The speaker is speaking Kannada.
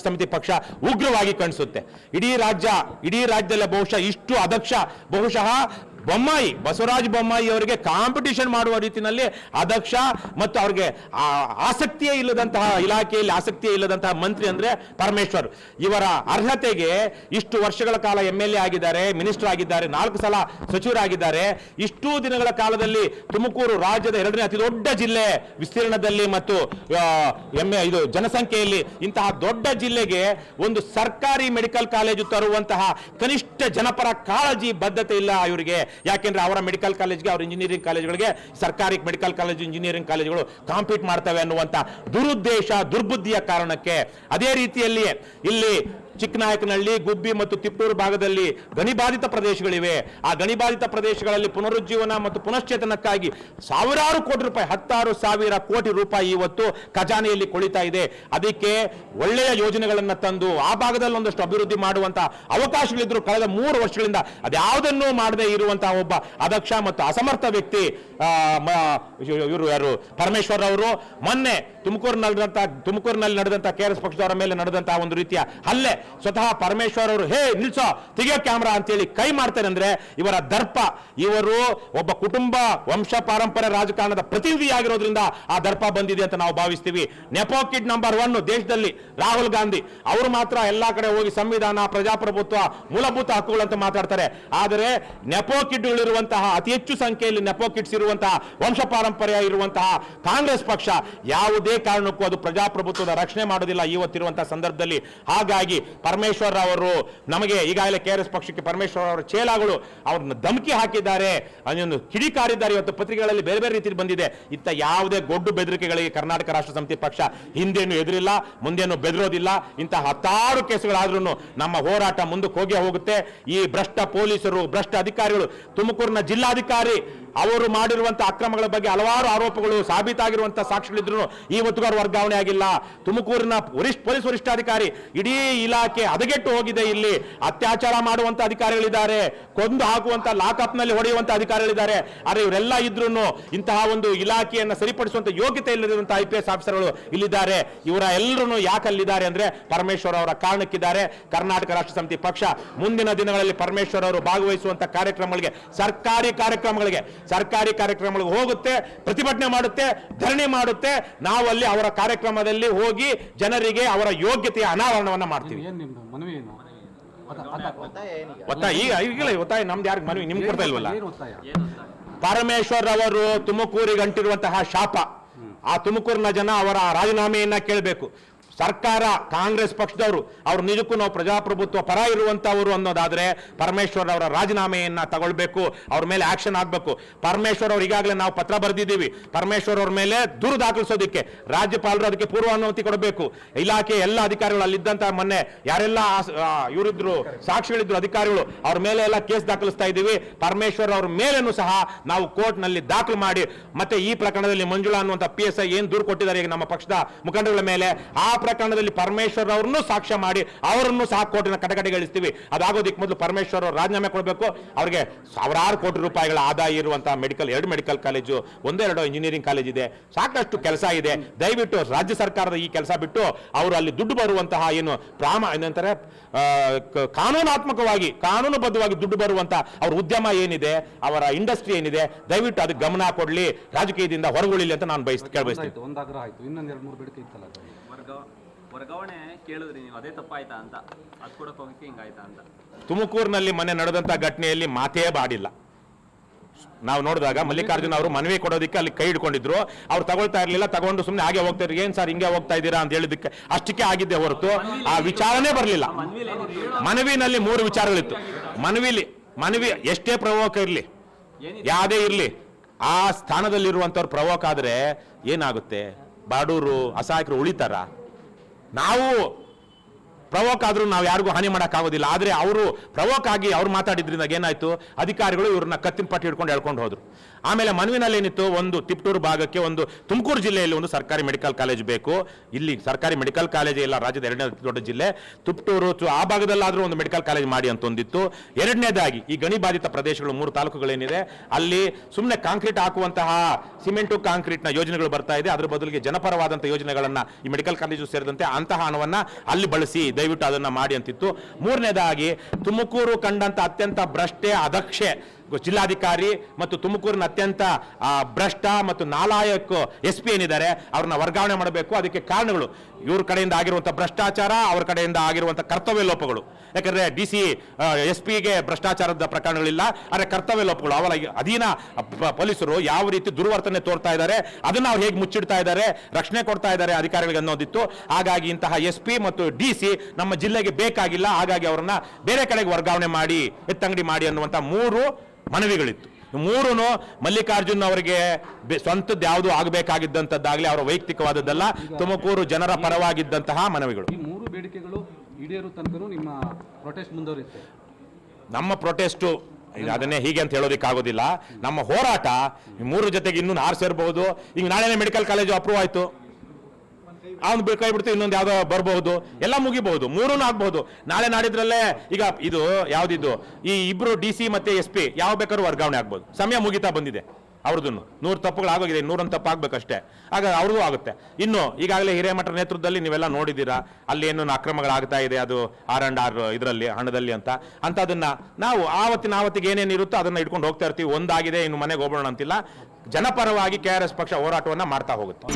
ಸಮಿತಿ ಪಕ್ಷ ಉಗ್ರವಾಗಿ ಕಾಣಿಸುತ್ತೆ. ಇಡೀ ರಾಜ್ಯದಲ್ಲೇ ಬಹುಶಃ ಇಷ್ಟು ಅಧ್ಯಕ್ಷ ಬಹುಶಃ ಬೊಮ್ಮಾಯಿ ಬಸವರಾಜ ಬೊಮ್ಮಾಯಿ ಅವರಿಗೆ ಕಾಂಪಿಟಿಷನ್ ಮಾಡುವ ರೀತಿಯಲ್ಲಿ ಅಧ್ಯಕ್ಷ ಮತ್ತು ಅವ್ರಿಗೆ ಆಸಕ್ತಿಯೇ ಇಲ್ಲದಂತಹ ಇಲಾಖೆಯಲ್ಲಿ ಆಸಕ್ತಿಯೇ ಇಲ್ಲದಂತಹ ಮಂತ್ರಿ ಅಂದ್ರೆ ಪರಮೇಶ್ವರ್. ಇವರ ಅರ್ಹತೆಗೆ ಇಷ್ಟು ವರ್ಷಗಳ ಕಾಲ MLA ಆಗಿದ್ದಾರೆ, ಮಿನಿಸ್ಟರ್ ಆಗಿದ್ದಾರೆ, 4 ಸಲ ಸಚಿವರಾಗಿದ್ದಾರೆ. ಇಷ್ಟು ದಿನಗಳ ಕಾಲದಲ್ಲಿ ತುಮಕೂರು ರಾಜ್ಯದ 2ನೇ ಅತಿ ದೊಡ್ಡ ಜಿಲ್ಲೆ ವಿಸ್ತೀರ್ಣದಲ್ಲಿ ಮತ್ತು ಇದು ಜನಸಂಖ್ಯೆಯಲ್ಲಿ ಇಂತಹ ದೊಡ್ಡ ಜಿಲ್ಲೆಗೆ ಒಂದು ಸರ್ಕಾರಿ ಮೆಡಿಕಲ್ ಕಾಲೇಜು ತರುವಂತಹ ಕನಿಷ್ಠ ಜನಪರ ಕಾಳಜಿ ಬದ್ಧತೆ ಇಲ್ಲ ಇವರಿಗೆ. ಯಾಕೆಂದ್ರೆ ಅವರ ಮೆಡಿಕಲ್ ಕಾಲೇಜ್ಗೆ ಅವರ ಇಂಜಿನಿಯರಿಂಗ್ ಕಾಲೇಜುಗಳಿಗೆ ಸರ್ಕಾರಿ ಮೆಡಿಕಲ್ ಕಾಲೇಜು ಇಂಜಿನಿಯರಿಂಗ್ ಕಾಲೇಜುಗಳು ಕಾಂಪೀಟ್ ಮಾಡ್ತವೆ ಅನ್ನುವಂತ ದುರುದ್ದೇಶ ದುರ್ಬುದ್ಧಿಯ ಕಾರಣಕ್ಕೆ ಅದೇ ರೀತಿಯಲ್ಲಿ ಇಲ್ಲಿ ಚಿಕ್ಕನಾಯಕನಹಳ್ಳಿ, ಗುಬ್ಬಿ ಮತ್ತು ತಿಪ್ಟೂರು ಭಾಗದಲ್ಲಿ ಗಣಿಬಾಧಿತ ಪ್ರದೇಶಗಳಿವೆ. ಆ ಗಣಿಬಾಧಿತ ಪ್ರದೇಶಗಳಲ್ಲಿ ಪುನರುಜ್ಜೀವನ ಮತ್ತು ಪುನಶ್ಚೇತನಕ್ಕಾಗಿ ಸಾವಿರಾರು ಕೋಟಿ ರೂಪಾಯಿ 16,000 ಕೋಟಿ ರೂಪಾಯಿ ಇವತ್ತು ಖಜಾನೆಯಲ್ಲಿ ಕೊಳಿತಾ ಇದೆ. ಅದಕ್ಕೆ ಒಳ್ಳೆಯ ಯೋಜನೆಗಳನ್ನು ತಂದು ಆ ಭಾಗದಲ್ಲಿ ಒಂದಷ್ಟು ಅಭಿವೃದ್ಧಿ ಮಾಡುವಂತಹ ಅವಕಾಶಗಳಿದ್ರು ಕಳೆದ 3 ವರ್ಷಗಳಿಂದ ಅದ್ಯಾವುದನ್ನೂ ಮಾಡದೇ ಇರುವಂತಹ ಒಬ್ಬ ಅಧ್ಯಕ್ಷ ಮತ್ತು ಅಸಮರ್ಥ ವ್ಯಕ್ತಿ ಇವರು ಯಾರು ಪರಮೇಶ್ವರ್ ಅವರು. ಮೊನ್ನೆ ತುಮಕೂರಿನಲ್ಲಿ ನಡೆದಂತಹ KRS ಪಕ್ಷದವರ ಮೇಲೆ ನಡೆದಂತಹ ಒಂದು ರೀತಿಯ ಹಲ್ಲೆ ಸ್ವತಃ ಪರಮೇಶ್ವರ್ ಅವರು ಹೇ ನಿಲ್ಸೋ ತೆಗಿಯೋ ಕ್ಯಾಮ್ರಾ ಅಂತೇಳಿ ಕೈ ಮಾಡ್ತಾರೆ ಅಂದ್ರೆ ಇವರ ದರ್ಪ. ಇವರು ಒಬ್ಬ ಕುಟುಂಬ ವಂಶ ಪಾರಂಪರ್ಯ ರಾಜಕಾರಣದ ಪ್ರತಿನಿಧಿಯಾಗಿರೋದ್ರಿಂದ ಆ ದರ್ಪ ಬಂದಿದೆ ಅಂತ ನಾವು ಭಾವಿಸ್ತೀವಿ. ನೆಪೋ ಕಿಡ್ ನಂಬರ್ 1 ದೇಶದಲ್ಲಿ ರಾಹುಲ್ ಗಾಂಧಿ ಅವರು ಮಾತ್ರ ಎಲ್ಲಾ ಕಡೆ ಹೋಗಿ ಸಂವಿಧಾನ, ಪ್ರಜಾಪ್ರಭುತ್ವ, ಮೂಲಭೂತ ಹಕ್ಕುಗಳು ಅಂತ ಮಾತಾಡ್ತಾರೆ. ಆದರೆ ನೆಪೋ ಕಿಡ್ಗಳಿರುವಂತಹ ಅತಿ ಹೆಚ್ಚು ಸಂಖ್ಯೆಯಲ್ಲಿ ನೆಪೋ ಕಿಡ್ಸ್ ಇರುವಂತಹ ವಂಶ ಪಾರಂಪರ್ಯ ಇರುವಂತಹ ಕಾಂಗ್ರೆಸ್ ಪಕ್ಷ ಯಾವುದೇ ಕಾರಣಕ್ಕೂ ಅದು ಪ್ರಜಾಪ್ರಭುತ್ವದ ರಕ್ಷಣೆ ಮಾಡೋದಿಲ್ಲ ಇವತ್ತಿರುವಂತಹ ಸಂದರ್ಭದಲ್ಲಿ. ಹಾಗಾಗಿ ಪರಮೇಶ್ವರ್ ಅವರು ನಮಗೆ ಈಗಾಗಲೇ KRS ಪಕ್ಷಕ್ಕೆ ಪರಮೇಶ್ವರ್ ಅವರ ಚೇಲಾಗಳು ಅವ್ರನ್ನ ಧಮಕಿ ಹಾಕಿದ್ದಾರೆ, ಅದನ್ನು ಕಿಡಿಕಾರಿದ್ದಾರೆ. ಇವತ್ತು ಪತ್ರಿಕೆಗಳಲ್ಲಿ ಬೇರೆ ಬೇರೆ ರೀತಿಯಲ್ಲಿ ಬಂದಿದೆ. ಇತ್ತ ಯಾವುದೇ ಗೊಡ್ಡು ಬೆದರಿಕೆಗಳಿಗೆ ಕರ್ನಾಟಕ ರಾಷ್ಟ್ರ ಸಮಿತಿ ಪಕ್ಷ ಹಿಂದೇನು ಎದುರಿಲ್ಲ, ಮುಂದೇನು ಬೆದರೋದಿಲ್ಲ. ಇಂತಹ 10 ಕೇಸುಗಳಾದ್ರೂ ನಮ್ಮ ಹೋರಾಟ ಮುಂದಕ್ಕೆ ಹೋಗೇ ಹೋಗುತ್ತೆ. ಈ ಭ್ರಷ್ಟ ಪೊಲೀಸರು, ಭ್ರಷ್ಟ ಅಧಿಕಾರಿಗಳು, ತುಮಕೂರಿನ ಜಿಲ್ಲಾಧಿಕಾರಿ ಅವರು ಮಾಡಿರುವಂತಹ ಅಕ್ರಮಗಳ ಬಗ್ಗೆ ಹಲವಾರು ಆರೋಪಗಳು ಸಾಬೀತಾಗಿರುವಂತಹ ಸಾಕ್ಷಿಗಳಿದ್ರು ಇವತ್ತುಗಾರು ವರ್ಗಾವಣೆ ಆಗಿಲ್ಲ. ತುಮಕೂರಿನ ಪೊಲೀಸ್ ವರಿಷ್ಠಾಧಿಕಾರಿ ಇಡೀ ಇಲಾಖೆ ಹದಗೆಟ್ಟು ಹೋಗಿದೆ. ಇಲ್ಲಿ ಅತ್ಯಾಚಾರ ಮಾಡುವಂತ ಅಧಿಕಾರಿಗಳಿದ್ದಾರೆ, ಕೊಂದು ಹಾಕುವಂತ ಲಾಕಪ್ ನಲ್ಲಿ ಹೊಡೆಯುವಂತ ಅಧಿಕಾರಿಗಳಿದ್ದಾರೆ. ಆದರೆ ಇವರೆಲ್ಲ ಇದ್ರೂ ಇಂತಹ ಒಂದು ಇಲಾಖೆಯನ್ನು ಸರಿಪಡಿಸುವಂತ ಯೋಗ್ಯತೆ ಇಲ್ಲದಿರುವಂತಹ IPS ಆಫೀಸರ್ಗಳು ಇಲ್ಲಿದ್ದಾರೆ. ಇವರ ಎಲ್ಲರೂ ಯಾಕೆ ಅಲ್ಲಿದ್ದಾರೆ ಅಂದ್ರೆ ಪರಮೇಶ್ವರ್ ಅವರ ಕಾರಣಕ್ಕಿದ್ದಾರೆ. ಕರ್ನಾಟಕ ರಾಷ್ಟ್ರ ಸಮಿತಿ ಪಕ್ಷ ಮುಂದಿನ ದಿನಗಳಲ್ಲಿ ಪರಮೇಶ್ವರ್ ಅವರು ಭಾಗವಹಿಸುವಂತ ಕಾರ್ಯಕ್ರಮಗಳಿಗೆ ಸರ್ಕಾರಿ ಕಾರ್ಯಕ್ರಮಗಳಿಗೆ ಹೋಗುತ್ತೆ, ಪ್ರತಿಭಟನೆ ಮಾಡುತ್ತೆ, ಧರಣಿ ಮಾಡುತ್ತೆ. ನಾವು ಅಲ್ಲಿ ಅವರ ಕಾರ್ಯಕ್ರಮದಲ್ಲಿ ಹೋಗಿ ಜನರಿಗೆ ಅವರ ಯೋಗ್ಯತೆಯ ಅನಾವರಣವನ್ನ ಮಾಡ್ತೀವಿ. ಒತ್ತಾಯ ನಮ್ದು ಯಾರಿಗೆ ಮನವಿ ನಿಮ್ಗೆ ಕೊಡ್ತಾ ಇಲ್ವಲ್ಲ. ಪರಮೇಶ್ವರ್ ಅವರು ತುಮಕೂರಿಗೆ ಅಂಟಿರುವಂತಹ ಶಾಪ, ಆ ತುಮಕೂರಿನ ಜನ ಅವರ ರಾಜೀನಾಮೆಯನ್ನ ಕೇಳಬೇಕು. ಸರ್ಕಾರ ಕಾಂಗ್ರೆಸ್ ಪಕ್ಷದವರು ಅವ್ರು ನಿಜಕ್ಕೂ ನಾವು ಪ್ರಜಾಪ್ರಭುತ್ವ ಪರ ಇರುವಂತವರು ಅನ್ನೋದಾದ್ರೆ ಪರಮೇಶ್ವರ್ ಅವರ ರಾಜೀನಾಮೆಯನ್ನ ತಗೊಳ್ಬೇಕು, ಅವ್ರ ಮೇಲೆ ಆಕ್ಷನ್ ಆಗ್ಬೇಕು. ಪರಮೇಶ್ವರ್ ಅವರು ಈಗಾಗಲೇ ನಾವು ಪತ್ರ ಬರೆದಿದ್ದೀವಿ. ಪರಮೇಶ್ವರ್ ಅವ್ರ ಮೇಲೆ ದೂರು ದಾಖಲಿಸೋದಕ್ಕೆ ರಾಜ್ಯಪಾಲರು ಅದಕ್ಕೆ ಪೂರ್ವ ಅನುಮತಿ ಕೊಡಬೇಕು. ಇಲಾಖೆ ಎಲ್ಲ ಅಧಿಕಾರಿಗಳು ಅಲ್ಲಿದ್ದಂತ ಮೊನ್ನೆ ಯಾರೆಲ್ಲ ಇವರಿದ್ರು ಸಾಕ್ಷಿಗಳಿದ್ರು ಅಧಿಕಾರಿಗಳು ಅವ್ರ ಮೇಲೆ ಎಲ್ಲ ಕೇಸ್ ದಾಖಲಿಸ್ತಾ ಇದ್ದೀವಿ. ಪರಮೇಶ್ವರ್ ಅವ್ರ ಮೇಲೇನು ಸಹ ನಾವು ಕೋರ್ಟ್ ನಲ್ಲಿ ದಾಖಲು ಮಾಡಿ ಮತ್ತೆ ಈ ಪ್ರಕರಣದಲ್ಲಿ ಮಂಜುಳಾ ಅನ್ನುವಂಥ PSI ಏನ್ ದೂರು ಕೊಟ್ಟಿದ್ದಾರೆ ಈಗ ನಮ್ಮ ಪಕ್ಷದ ಮುಖಂಡಗಳ ಮೇಲೆ, ಆ ಪ್ರಕರಣದಲ್ಲಿ ಪರಮೇಶ್ವರ್ ಅವರನ್ನು ಸಾಕ್ಷ್ಯ ಮಾಡಿ ಅವರನ್ನು ಸಹ ಕೋರ್ಟಿನ ಕಟಕಟೆಗಳಿಸ್ತೀವಿ. ಅದಾಗೋದಕ್ಕೆ ಮೊದಲು ಪರಮೇಶ್ವರ್ ಅವರು ರಾಜೀನಾಮೆ ಕೊಡಬೇಕು. ಅವರಿಗೆ ಸಾವಿರಾರು ಕೋಟಿ ರೂಪಾಯಿಗಳ ಆದಾಯ ಇರುವಂತಹ 2 ಮೆಡಿಕಲ್ ಕಾಲೇಜು, 1-2 ಇಂಜಿನಿಯರಿಂಗ್ ಕಾಲೇಜ್ ಇದೆ, ಸಾಕಷ್ಟು ಕೆಲಸ ಇದೆ. ದಯವಿಟ್ಟು ರಾಜ್ಯ ಸರ್ಕಾರದ ಈ ಕೆಲಸ ಬಿಟ್ಟು ಅವರು ಅಲ್ಲಿ ದುಡ್ಡು ಬರುವಂತಹ ಏನಂತಾರೆ ಕಾನೂನುಬದ್ಧವಾಗಿ ದುಡ್ಡು ಬರುವಂತ ಅವ್ರ ಉದ್ಯಮ ಏನಿದೆ, ಅವರ ಇಂಡಸ್ಟ್ರಿ ಏನಿದೆ, ದಯವಿಟ್ಟು ಅದಕ್ಕೆ ಗಮನ ಕೊಡ್ಲಿ, ರಾಜಕೀಯದಿಂದ ಹೊರಗುಳಿಲಿ ಅಂತ ನಾನು ಕೇಳಬಯಸ್ತೀನಿ. ವರ್ಗಾವಣೆ ಕೇಳಿದ್ರಿ ನೀವು, ಅದೇ ತಪ್ಪಾಯ್ತಾ ಅಂತ, ಅದು ಕೊಡಕ್ಕೆ ಹೋಗಕ್ಕೆ ಹಿಂಗಾಯ್ತಾ ಅಂತ. ತುಮಕೂರಿನಲ್ಲಿ ಮೊನ್ನೆ ನಡೆದಂತ ಘಟನೆಯಲ್ಲಿ ಮಾತೇ ಬಾಡಿಲ್ಲ. ನಾವು ನೋಡಿದಾಗ ಮಲ್ಲಿಕಾರ್ಜುನ್ ಅವರು ಮನವಿ ಕೊಡೋದಕ್ಕೆ ಅಲ್ಲಿ ಕೈ ಹಿಡ್ಕೊಂಡಿದ್ರು. ಅವ್ರು ತಗೊಳ್ತಾ ಇರ್ಲಿಲ್ಲ, ತಗೊಂಡು ಸುಮ್ಮನೆ ಹಾಗೆ ಹೋಗ್ತಾ ಇದ್ರು. ಏನ್ ಸರ್ ಹಿಂಗೆ ಹೋಗ್ತಾ ಇದ್ದೀರಾ ಅಂತ ಹೇಳಿದಕ್ಕೆ ಅಷ್ಟಕ್ಕೆ ಆಗಿದ್ದೆ ಹೊರತು ಆ ವಿಚಾರನೇ ಬರಲಿಲ್ಲ. ಮನವಿನಲ್ಲಿ 3 ವಿಚಾರಗಳಿತ್ತು. ಮನವಿ ಎಷ್ಟೇ ಪ್ರವೋಕ ಇರಲಿ, ಯಾವುದೇ ಇರಲಿ, ಆ ಸ್ಥಾನದಲ್ಲಿರುವಂತವ್ರು ಪ್ರವೋಕ ಆದ್ರೆ ಏನಾಗುತ್ತೆ? ಬಾಡೂರು ಅಸಹಾಯಕರು ಉಳಿತಾರ? ನಾವು ಪ್ರವೋಕ್ ಆದ್ರೂ ನಾವು ಯಾರಿಗೂ ಹಾನಿ ಮಾಡೋಕ್ಕಾಗೋದಿಲ್ಲ. ಆದರೆ ಅವರು ಪ್ರವೋಕ್ ಆಗಿ ಅವ್ರು ಮಾತಾಡಿದ್ರಿಂದ ಏನಾಯ್ತು, ಅಧಿಕಾರಿಗಳು ಇವ್ರನ್ನ ಕತ್ತಿನ ಪಟ್ಟಿ ಹಿಡ್ಕೊಂಡು ಎಳ್ಕೊಂಡು ಹೋದ್ರು. ಆಮೇಲೆ ಮನವಿನಲ್ಲಿ ಏನಿತ್ತು, ಒಂದು ತಿಪ್ಟೂರು ಭಾಗಕ್ಕೆ, ಒಂದು ತುಮಕೂರು ಜಿಲ್ಲೆಯಲ್ಲಿ ಒಂದು ಸರ್ಕಾರಿ ಮೆಡಿಕಲ್ ಕಾಲೇಜ್ ಬೇಕು. ಇಲ್ಲಿ ಸರ್ಕಾರಿ ಮೆಡಿಕಲ್ ಕಾಲೇಜೇ ಇಲ್ಲ, ರಾಜ್ಯದ 2ನೇ ದೊಡ್ಡ ಜಿಲ್ಲೆ ತಿಪ್ಟೂರು, ಆ ಭಾಗದಲ್ಲಾದ್ರೂ ಒಂದು ಮೆಡಿಕಲ್ ಕಾಲೇಜ್ ಮಾಡಿ ಅಂತ ಒಂದಿತ್ತು. ಎರಡನೇದಾಗಿ ಈ ಗಣಿ ಬಾಧಿತ ಪ್ರದೇಶಗಳು 3 ತಾಲೂಕುಗಳೇನಿದೆ ಅಲ್ಲಿ ಸುಮ್ಮನೆ ಕಾಂಕ್ರೀಟ್ ಹಾಕುವಂತಹ ಸಿಮೆಂಟು ಕಾಂಕ್ರೀಟ್ನ ಯೋಜನೆಗಳು ಬರ್ತಾ ಇದೆ. ಅದ್ರ ಬದಲಿಗೆ ಜನಪರವಾದಂಥ ಯೋಜನೆಗಳನ್ನ ಈ ಮೆಡಿಕಲ್ ಕಾಲೇಜು ಸೇರಿದಂತೆ ಅಂತಹ ಹಣವನ್ನ ಅಲ್ಲಿ ಬಳಸಿ ದಯವಿಟ್ಟು ಅದನ್ನ ಮಾಡಿ ಅಂತಿತ್ತು. ಮೂರನೇದಾಗಿ ತುಮಕೂರು ಕಂಡಂತ ಅತ್ಯಂತ ಭ್ರಷ್ಟೆ ಅದಕ್ಷೆ ಜಿಲ್ಲಾಧಿಕಾರಿ ಮತ್ತು ತುಮಕೂರಿನ ಅತ್ಯಂತ ಭ್ರಷ್ಟ ಮತ್ತು ನಾಲಾಯಕ SP ಏನಿದ್ದಾರೆ ಅವ್ರನ್ನ ವರ್ಗಾವಣೆ ಮಾಡಬೇಕು. ಅದಕ್ಕೆ ಕಾರಣಗಳು ಇವ್ರ ಕಡೆಯಿಂದ ಆಗಿರುವಂಥ ಭ್ರಷ್ಟಾಚಾರ, ಅವ್ರ ಕಡೆಯಿಂದ ಆಗಿರುವಂಥ ಕರ್ತವ್ಯ ಲೋಪಗಳು. ಯಾಕಂದ್ರೆ DC SP-ಗೆ ಭ್ರಷ್ಟಾಚಾರದ ಪ್ರಕರಣಗಳಿಲ್ಲ, ಆದರೆ ಕರ್ತವ್ಯ ಲೋಪಗಳು. ಅವರ ಅಧೀನ ಪೊಲೀಸರು ಯಾವ ರೀತಿ ದುರ್ವರ್ತನೆ ತೋರ್ತಾ ಇದ್ದಾರೆ, ಅದನ್ನ ಅವ್ರು ಹೇಗೆ ಮುಚ್ಚಿಡ್ತಾ ಇದ್ದಾರೆ, ರಕ್ಷಣೆ ಕೊಡ್ತಾ ಇದ್ದಾರೆ ಅಧಿಕಾರಿಗಳಿಗೆ ಅನ್ನೋದಿತ್ತು. ಹಾಗಾಗಿ ಇಂತಹ SP ಮತ್ತು DC ನಮ್ಮ ಜಿಲ್ಲೆಗೆ ಬೇಕಾಗಿಲ್ಲ, ಹಾಗಾಗಿ ಅವರನ್ನ ಬೇರೆ ಕಡೆಗೆ ವರ್ಗಾವಣೆ ಮಾಡಿ, ಎತ್ತಂಗಡಿ ಮಾಡಿ ಅನ್ನುವಂಥ 3 ಮನವಿಗಳಿತ್ತು. 3 ಮಲ್ಲಿಕಾರ್ಜುನ್ ಅವರಿಗೆ ಸ್ವಂತದ್ದು ಯಾವುದು ಆಗಬೇಕಾಗಿದ್ದಂಥದ್ದಾಗಲಿ ಅವರ ವೈಯಕ್ತಿಕವಾದದ್ದಲ್ಲ, ತುಮಕೂರು ಜನರ ಪರವಾಗಿದ್ದಂತಹ ಮನವಿಗಳು. ಈ 3 ಬೇಡಿಕೆಗಳು ಈಡೇರೋ ತನಕನೂ ನಿಮ್ಮ ಪ್ರೊಟೆಸ್ಟ್ ಮುಂದುವರಿಯುತ್ತೆ. ನಮ್ಮ ಪ್ರೊಟೆಸ್ಟು ಅದನ್ನೇ ಹೀಗೆ ಅಂತ ಹೇಳೋದಕ್ಕಾಗೋದಿಲ್ಲ. ನಮ್ಮ ಹೋರಾಟ 3 ಜೊತೆಗೆ ಇನ್ನೂ 6 ಸೇರ್ಬಹುದು. ಈಗ ನಾಳೆನೇ ಮೆಡಿಕಲ್ ಕಾಲೇಜು ಅಪ್ರೂವ್ ಆಯ್ತು, ಅವ್ನು ಕೈ ಬಿಡ್ತು, ಇನ್ನೊಂದು ಯಾವ್ದೋ ಬರಬಹುದು, ಎಲ್ಲ ಮುಗಿಬಹುದು, 3 ಆಗ್ಬಹುದು. ನಾಳೆ ನಾಡಿದ್ರಲ್ಲೇ ಈಗ ಇದು ಯಾವ್ದಿದ್ದು ಈ ಇಬ್ರು DC ಮತ್ತೆ SP ಯಾವ ಬೇಕಾದ್ರೂ ವರ್ಗಾವಣೆ ಆಗ್ಬೋದು. ಸಮಯ ಮುಗಿತಾ ಬಂದಿದೆ ಅವ್ರದನ್ನು. 100 ತಪ್ಪುಗಳು ಆಗೋಗಿದೆ, 101 ತಪ್ಪು ಆಗ್ಬೇಕಷ್ಟೇ. ಆಗ ಅವ್ರಿಗೂ ಆಗುತ್ತೆ. ಇನ್ನು ಈಗಾಗಲೇ ಹಿರೇಮಠರ ನೇತೃತ್ವದಲ್ಲಿ ನೀವೆಲ್ಲ ನೋಡಿದ್ದೀರಾ, ಅಲ್ಲಿ ಏನು ಅಕ್ರಮಗಳಾಗ್ತಾ ಇದೆ, ಅದು R&R ಇದರಲ್ಲಿ ಹಣದಲ್ಲಿ ಅಂತದನ್ನ ನಾವು ಆವತ್ತಿಗೆ ಏನೇನಿರುತ್ತೋ ಅದನ್ನ ಇಟ್ಕೊಂಡು ಹೋಗ್ತಾ ಇರ್ತೀವಿ. ಒಂದಾಗಿದೆ, ಇನ್ನು ಮನೆಗೆ ಹೋಗೋಣ ಅಂತಿಲ್ಲ. ಜನಪರವಾಗಿ KRS ಪಕ್ಷ ಹೋರಾಟವನ್ನ ಮಾಡ್ತಾ ಹೋಗುತ್ತೆ.